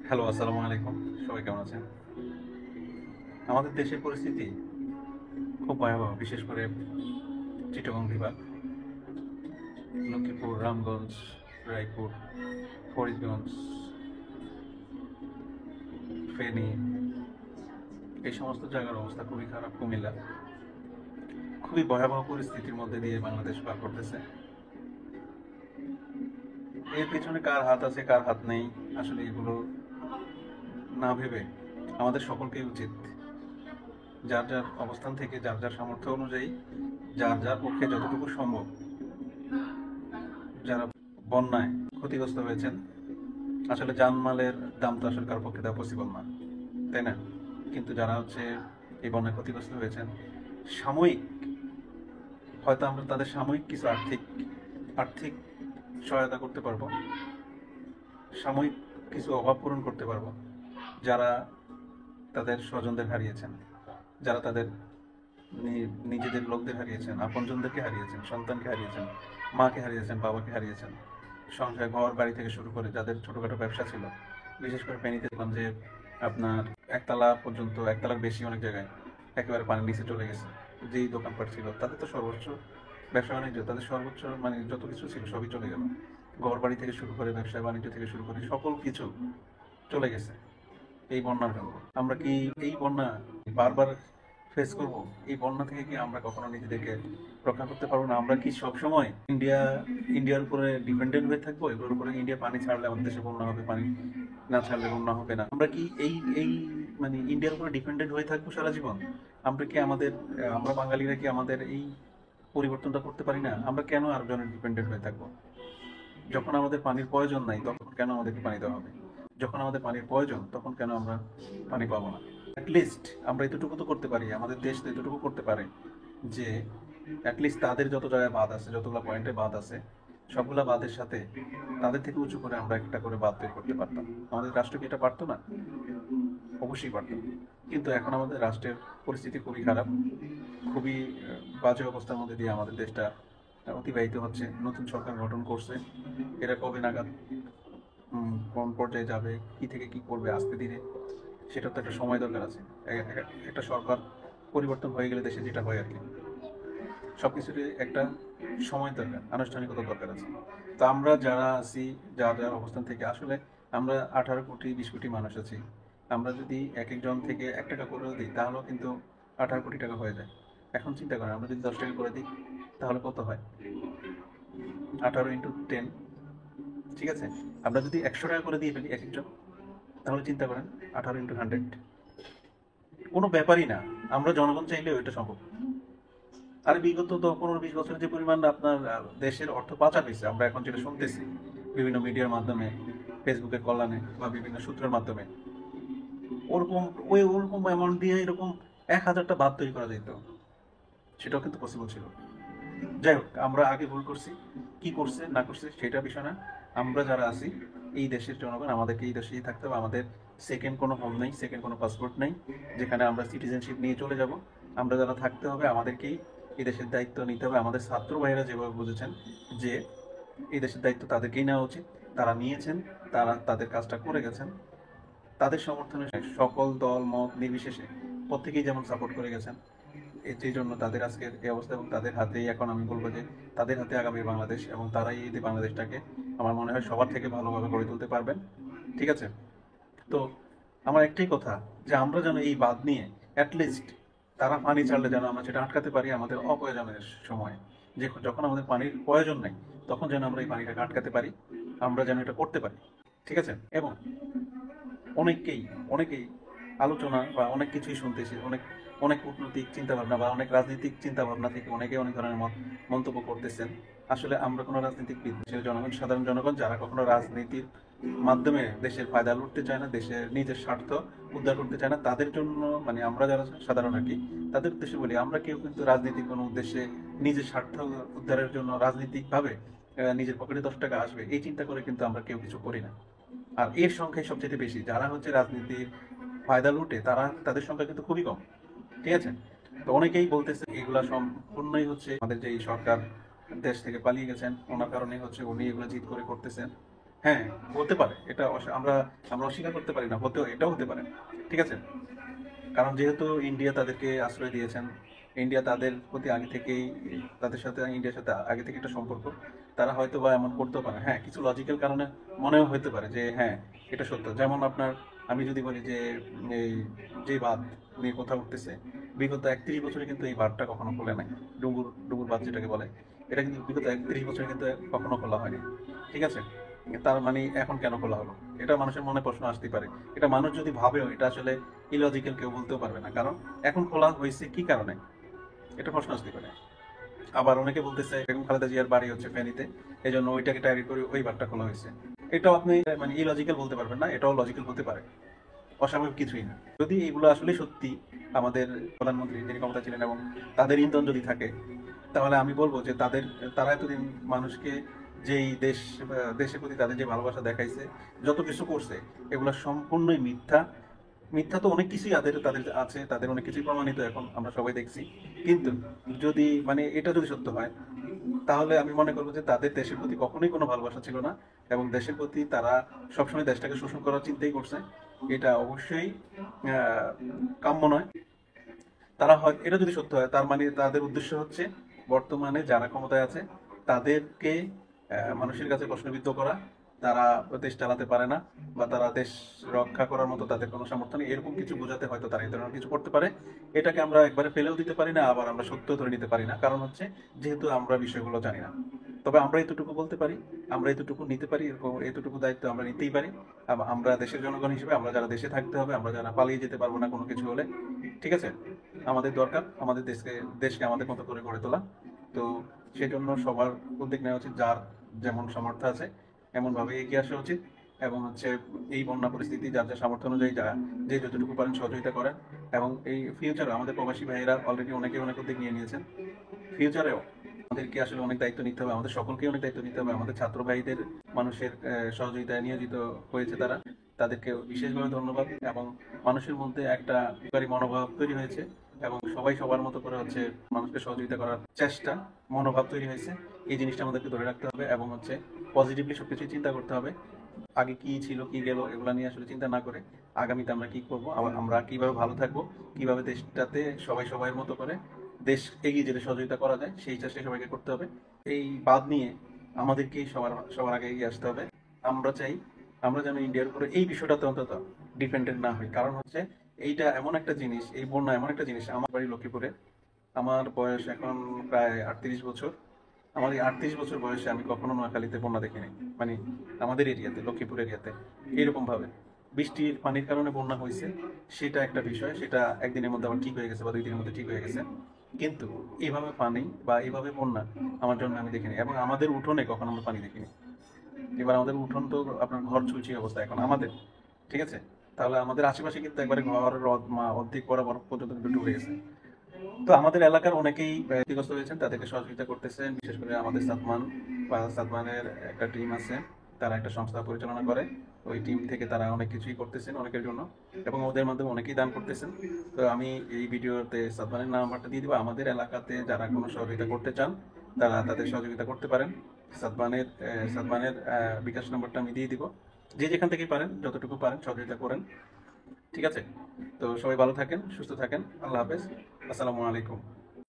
Hello, আসসালামু আলাইকুম। সবাই কেমন আছেন? আমাদের দেশের পরিস্থিতি খুব ভয়াবহ, বিশেষ করে চিটাগং বিভাগ, লক্ষ্মীপুর, রামগঞ্জ, রায়পুর, ফরিদগঞ্জ, ফেনী, এই সমস্ত জায়গার অবস্থা খুবই খারাপ। কুমিল্লা, খুবই ভয়াবহ পরিস্থিতির মধ্যে দিয়ে বাংলাদেশ পার করতেছে। এর পেছনে কার হাত আছে কার হাত নেই, আসলে এগুলো না ভেবে আমাদের সকলকেই উচিত যার যার অবস্থান থেকে, যার যার সামর্থ্য অনুযায়ী, যার যার পক্ষে যতটুকু সম্ভব, যারা বন্যায় ক্ষতিগ্রস্ত হয়েছেন, আসলে জানমালের দাম তো আসলে কারোর পক্ষে দেওয়া পসিবল না, তাই না? কিন্তু যারা হচ্ছে এই বন্যায় ক্ষতিগ্রস্ত হয়েছেন, সাময়িক, হয়তো আমরা তাদের সাময়িক কিছু আর্থিক আর্থিক সহায়তা করতে পারবো, সাময়িক কিছু অভাব পূরণ করতে পারবো। যারা তাদের স্বজনদের হারিয়েছেন, যারা তাদের নিজেদের লোকদের হারিয়েছেন, আপনজনদেরকে হারিয়েছেন, সন্তানকে হারিয়েছেন, মাকে হারিয়েছেন, বাবাকে হারিয়েছেন, সংসার, ঘর বাড়ি থেকে শুরু করে যাদের ছোটখাটো ব্যবসা ছিল, বিশেষ করে ফেনীতে দেখলাম যে আপনার একতলা পর্যন্ত, একতলার বেশি অনেক জায়গায় একেবারে পানির নিচে চলে গেছে। যেই দোকানপাট ছিল তাদের তো সর্বোচ্চ ব্যবসা বাণিজ্য, তাদের সর্বোচ্চ মানে যত কিছু ছিল সবই চলে গেল। ঘর বাড়ি থেকে শুরু করে ব্যবসা বাণিজ্য থেকে শুরু করে সকল কিছু চলে গেছে এই বন্যার জন্য। আমরা কি এই বন্যা বারবার ফেস করব? এই বন্যা থেকে কি আমরা কখনো নিজেদেরকে রক্ষা করতে পারবো না? আমরা কি সবসময় ইন্ডিয়ার উপরে ডিপেন্ডেন্ট হয়ে থাকবো? এগুলোর উপরে ইন্ডিয়া পানি ছাড়লে আমাদের দেশে বন্যা হবে, পানি না ছাড়লে বন্যা হবে না? আমরা কি এই এই মানে ইন্ডিয়ার উপরে ডিপেন্ডেন্ট হয়ে থাকবো সারা জীবন? আমরা কি আমরা বাঙালিরা কি আমাদের এই পরিবর্তনটা করতে পারি না? আমরা কেন আরেকজনের ডিপেন্ডেন্ট হয়ে থাকবো? যখন আমাদের পানির প্রয়োজন নাই তখন কেন আমাদেরকে পানি দেওয়া হবে? যখন আমাদের পানির প্রয়োজন তখন কেন আমরা পানি পাবো না? অ্যাটলিস্ট আমরা এতটুকু তো করতে পারি, আমাদের দেশ তো এতটুকু করতে পারে যে অ্যাটলিস্ট তাদের যত জায়গায় বাঁধ আছে, যতগুলো পয়েন্টে বাঁধ আছে, সবগুলা বাঁধের সাথে তাদের থেকে উঁচু করে আমরা একটা করে বাঁধ তৈরি করতে পারতাম। আমাদের রাষ্ট্র কি এটা পারতো না? অবশ্যই পারতাম। কিন্তু এখন আমাদের রাষ্ট্রের পরিস্থিতি খুবই খারাপ, খুবই বাজে অবস্থার মধ্যে দিয়ে আমাদের দেশটা অতিবাহিত হচ্ছে। নতুন সরকার গঠন করছে, এরা কবে নাগাদ কোন পর্যায়ে যাবে, কি থেকে কি করবে আস্তে ধীরে, সেটার তো একটা সময় দরকার আছে। একটা সরকার পরিবর্তন হয়ে গেলে দেশে যেটা হয় আর কি, সবকিছুরই একটা সময় দরকার, আনুষ্ঠানিকতা দরকার আছে। তো আমরা যারা আছি, যার যার অবস্থান থেকে, আসলে আমরা 18 কোটি 20 কোটি মানুষ আছি। আমরা যদি এক একজন থেকে 1 টাকা করেও দিই তাহলেও কিন্তু 18 কোটি টাকা হয়ে যায়। এখন চিন্তা করেন, আমরা যদি 10 টাকা করে দিই তাহলে কত হয়? 18 × 10, ঠিক আছে? আমরা যদি 100 টাকা করে দিয়ে ফেলি এক একজন, তাহলে চিন্তা করেন, 18 × 100, কোনো ব্যাপারই না। আমরা জনগণ চাইলেও এটা সম্ভব। আর বিগত তো 15-20 বছর যে পরিমাণ আপনার দেশের অর্থ পাচার হয়েছে, আমরা এখন যেটা শুনতেছি বিভিন্ন মিডিয়ার মাধ্যমে, ফেসবুকের কল্যাণে বা বিভিন্ন সূত্রের মাধ্যমে, ওরকম ওরকম অ্যামাউন্ট দিয়ে এরকম 1000টা বাঁধ তৈরি করা যেত, সেটাও কিন্তু পসিবল ছিল। যাই হোক, আমরা আগে ভুল করছি, কি করছে না করছে সেটা বিষয় না। আমরা যারা আছি এই দেশের জনগণ, আমাদেরকে এই দেশেই থাকতে হবে। আমাদের সেকেন্ড কোনো হোম নেই, সেকেন্ড কোনো পাসপোর্ট নেই যেখানে আমরা সিটিজেনশিপ নিয়ে চলে যাব। আমরা যারা থাকতে হবে, আমাদেরকেই এই দেশের দায়িত্ব নিতে হবে। আমাদের ছাত্র ভাইয়েরা যেভাবে বুঝেছেন যে এই দেশের দায়িত্ব তাদেরকেই নেওয়া উচিত, তারা নিয়েছেন, তারা তাদের কাজটা করে গেছেন। তাদের সমর্থনে সকল দল মত নির্বিশেষে প্রত্যেকেই যেমন সাপোর্ট করে গেছেন, এই জন্য তাদের আজকের এই অবস্থা। এবং তাদের হাতেই এখন আমি বলবো যে তাদের হাতে আগামী বাংলাদেশ, এবং তারাই এই বাংলাদেশটাকে আমার মনে হয় সবার থেকে ভালোভাবে গড়ে তুলতে পারবেন। ঠিক আছে? তো আমার একটাই কথা, যে আমরা যেন এই বাঁধ নিয়ে অ্যাটলিস্ট তারা পানি ছাড়লে যেন আমরা সেটা আটকাতে পারি আমাদের অপ্রয়োজনের সময়। যে যখন আমাদের পানির প্রয়োজন নেই তখন যেন আমরা এই পানিটাকে আটকাতে পারি, আমরা যেন এটা করতে পারি। ঠিক আছে? এবং অনেকেই অনেকেই আলোচনা বা অনেক কিছুই শুনতেছি, অনেক অনেক কূটনৈতিক চিন্তাভাবনা বা অনেক রাজনৈতিক চিন্তাভাবনা থেকে অনেকে অনেক ধরনের মন্তব্য করতেছেন। আসলে আমরা কোনো রাজনীতিবিদ, দেশের জনগণ, সাধারণ জনগণ, যারা কখনো রাজনীতির মাধ্যমে দেশের ফায়দা লুটতে চায় না, দেশের নিজের স্বার্থ উদ্ধার করতে চায় না, তাদের জন্য, মানে আমরা যারা সাধারণ আর কি, তাদের উদ্দেশ্যে বলি, আমরা কেউ কিন্তু রাজনীতির কোনো উদ্দেশ্যে নিজের স্বার্থ উদ্ধারের জন্য রাজনীতিকভাবে নিজের পকেটে 10 টাকা আসবে এই চিন্তা করে কিন্তু আমরা কেউ কিছু করি না। আর এর সংখ্যাই সবচেয়ে বেশি, যারা হচ্ছে রাজনীতির ফায়দা লুটে, তাদের সংখ্যা কিন্তু খুবই কম। ঠিক আছে? তো অনেকেই বলতেছে এগুলা সম্পূর্ণই হচ্ছে আমাদের যে এই সরকার দেশ থেকে পালিয়ে গেছেন, ওনার কারণে হচ্ছে উনি এগুলো জিত করে করতেছেন। হ্যাঁ, হতে পারে, এটা আমরা আমরা অস্বীকার করতে পারি না, হতেও এটাও হতে পারে। ঠিক আছে, কারণ যেহেতু ইন্ডিয়া তাদেরকে আশ্রয় দিয়েছেন, ইন্ডিয়া তাদের প্রতি আগে থেকেই, তাদের সাথে ইন্ডিয়ার সাথে আগে থেকে একটা সম্পর্ক, তারা হয়তো বা এমন করতেও পারে। হ্যাঁ, কিছু লজিক্যাল কারণে মনেও হতে পারে যে হ্যাঁ, এটা সত্য। যেমন আপনার, আমি যদি বলি যে এই যে বাঁধ নিয়ে কথা উঠতেছে, বিগত 31 বছরে কিন্তু এই বাঁধটা কখনো খোলে নাই। ডুঙ্গুর ডুঙ্গুর বাঁধ যেটাকে বলে, এটা কিন্তু বিগত 31 বছরে কিন্তু কখনো খোলা হয়নি। ঠিক আছে, তার মানে এখন কেন খোলা হলো, এটা মানুষের মনে প্রশ্ন আসতেই পারে। এটা মানুষ যদি ভাবেও, এটা আসলে ইলজিক্যাল, কেউ বলতেও পারবে না। কারণ এখন খোলা হয়েছে কি কারণে, এটা প্রশ্ন আসতে পারে। আবার অনেকে বলতেছে বেগম খালেদা জিয়ার বাড়ি হচ্ছে ফেনীতে, এই জন্য ওইটাকে টার্গেট করে ওই বারটা খোলা হয়েছে। এটাও আপনি মানে ইলজিক্যাল বলতে পারবেন না, এটাও লজিক্যাল হতে পারে, অস্বাভাবিক কিছুই না। যদি এগুলো আসলে সত্যি, আমাদের প্রধানমন্ত্রী যিনি ক্ষমতা ছিলেন এবং তাদের ইন্ধন যদি থাকে, তাহলে আমি বলবো যে তারা এতদিন মানুষকে যেই দেশের প্রতি তাদের যে ভালোবাসা দেখাইছে, যত কিছু করছে, এগুলো সম্পূর্ণই মিথ্যা। মিথ্যা তো অনেক কিছুই তাদের তাদের আছে, তাদের অনেক কিছুই প্রমাণিত এখন আমরা সবাই দেখছি। কিন্তু যদি মানে এটা যদি সত্য হয়, তাহলে আমি মনে করবো যে তাদের দেশের প্রতি কখনোই কোনো ভালোবাসা ছিল না, এবং দেশের প্রতি তারা সবসময় দেশটাকে শোষণ করার চিন্তাই করছে। এটা অবশ্যই কাম্য নয়। তারা হয়, এটা যদি সত্য হয়, তার মানে তাদের উদ্দেশ্য হচ্ছে বর্তমানে যারা ক্ষমতায় আছে তাদেরকে মানুষের কাছে প্রশ্নবিদ্ধ করা। তারা দেশ চালাতে পারে না, বা তারা দেশ রক্ষা করার মতো তাদের কোনো সামর্থ্য নেই, এরকম কিছু বোঝাতে হয়তো তারা এই ধরনের কিছু করতে পারে। এটাকে আমরা একবারে ফেলেও দিতে পারি না, আবার আমরা সত্য ধরে নিতে পারি না, কারণ হচ্ছে যেহেতু আমরা বিষয়গুলো জানি না। তবে আমরা এতটুকু বলতে পারি, আমরা এতটুকু নিতে পারি, এরকম এতটুকু দায়িত্ব আমরা নিতেই পারি। আমরা দেশের জনগণ হিসেবে, আমরা যারা দেশে থাকতে হবে, আমরা যারা পালিয়ে যেতে পারবো না কোনো কিছু হলে, ঠিক আছে, আমাদের দরকার আমাদের দেশকে দেশকে আমাদের মতো করে গড়ে তোলা। তো সেই জন্য সবার উদ্যোগ নেওয়া উচিত, যার যেমন সামর্থ্য আছে এমন ভাবে এগিয়ে আসা উচিত। এবং হচ্ছে এই বন্যা পরিস্থিতি যার যার সামর্থ্য অনুযায়ী যারা যে যতটুকু পারেন সহযোগিতা করেন। এবং এই ফিউচারে আমাদের প্রবাসী ভাইয়েরা অলরেডি অনেকে অনেক উদ্যোগ নিয়ে নিয়েছেন। ফিউচারেও আমাদেরকে আসলে অনেক দায়িত্ব নিতে হবে, আমাদের সকলকেই অনেক দায়িত্ব নিতে হবে। আমাদের ছাত্র ভাইদের মানুষের সহযোগিতায় নিয়োজিত হয়েছে তারা, তাদেরকে বিশেষভাবে ধন্যবাদ। এবং মানুষের মধ্যে একটা উপকারী মনোভাব তৈরি হয়েছে, এবং সবাই সবার মতো করে হচ্ছে মানুষকে সহযোগিতা করার চেষ্টা, মনোভাব তৈরি হয়েছে। এই জিনিসটা আমাদেরকে ধরে রাখতে হবে, এবং হচ্ছে পজিটিভলি সবকিছু চিন্তা করতে হবে। আগে কি ছিল কি গেল এগুলা নিয়ে আসলে চিন্তা না করে আগামীতে আমরা কি করব, আবার আমরা কিভাবে ভালো থাকবো, কিভাবে দেশটাতে সবাই সবার মতো করে দেশ এগিয়ে যেতে সহযোগিতা করা যায়, সেই চেষ্টা সবাইকে করতে হবে। এই বাদ নিয়ে আমাদেরকেই সবার সবার আগে এগিয়ে আসতে হবে। আমরা চাই আমরা যেন ইন্ডিয়ার উপরে এই বিষয়টাতে অন্তত ডিপেন্ডেন্ট না হই। কারণ হচ্ছে এইটা এমন একটা জিনিস, এই বন্যা এমন একটা জিনিস। আমার বাড়ি লক্ষ্মীপুরে, আমার বয়স এখন প্রায় 38 বছর। আমার এই 38 বছর বয়সে আমি কখনো নোয়াখালীতে বন্যা দেখিনি। মানে আমাদের এরিয়াতে, লক্ষ্মীপুর এরিয়াতে এরকম ভাবে বৃষ্টির পানির কারণে বন্যা হয়েছে, সেটা একটা বিষয়। সেটা একদিনের মধ্যে আবার ঠিক হয়ে গেছে, বা 2 দিনের মধ্যে ঠিক হয়ে গেছে। কিন্তু এইভাবে পানি বা এইভাবে বন্যা আমার জন্য আমি দেখিনি, এবং আমাদের উঠোনে কখনো আমরা পানি দেখিনি। এবার আমাদের উঠোন তো আপনার ঘর চুলছি অবস্থা এখন আমাদের, ঠিক আছে। তাহলে আমাদের আশেপাশে কিন্তু একবারে ঘর অর্ধেক বরাবর পর্যন্ত কিন্তু ডুবে গেছে। তো আমাদের এলাকার অনেকেই ক্ষতিগ্রস্ত হয়েছেন, তাদেরকে সহযোগিতা করতেছেন। বিশেষ করে আমাদের সাদমান বা সাদমানের একটা টিম আছে, তারা একটা সংস্থা পরিচালনা করে। ওই টিম থেকে তারা অনেক কিছুই করতেছেন অনেকের জন্য, এবং ওদের মাধ্যমে অনেকেই দান করতেছেন। তো আমি এই ভিডিওতে সাদমানের নাম্বারটা দিয়ে দিব। আমাদের এলাকাতে যারা কোনো সহযোগিতা করতে চান, তারা তাদের সহযোগিতা করতে পারেন। সাদমানের বিকাশ নম্বরটা আমি দিয়ে দিব। যে যেখান থেকেই পারেন, যতটুকু পারেন সহযোগিতা করেন, ঠিক আছে। তো সবাই ভালো থাকেন, সুস্থ থাকেন, আল্লাহ হাফেজ, আসসালামু আলাইকুম।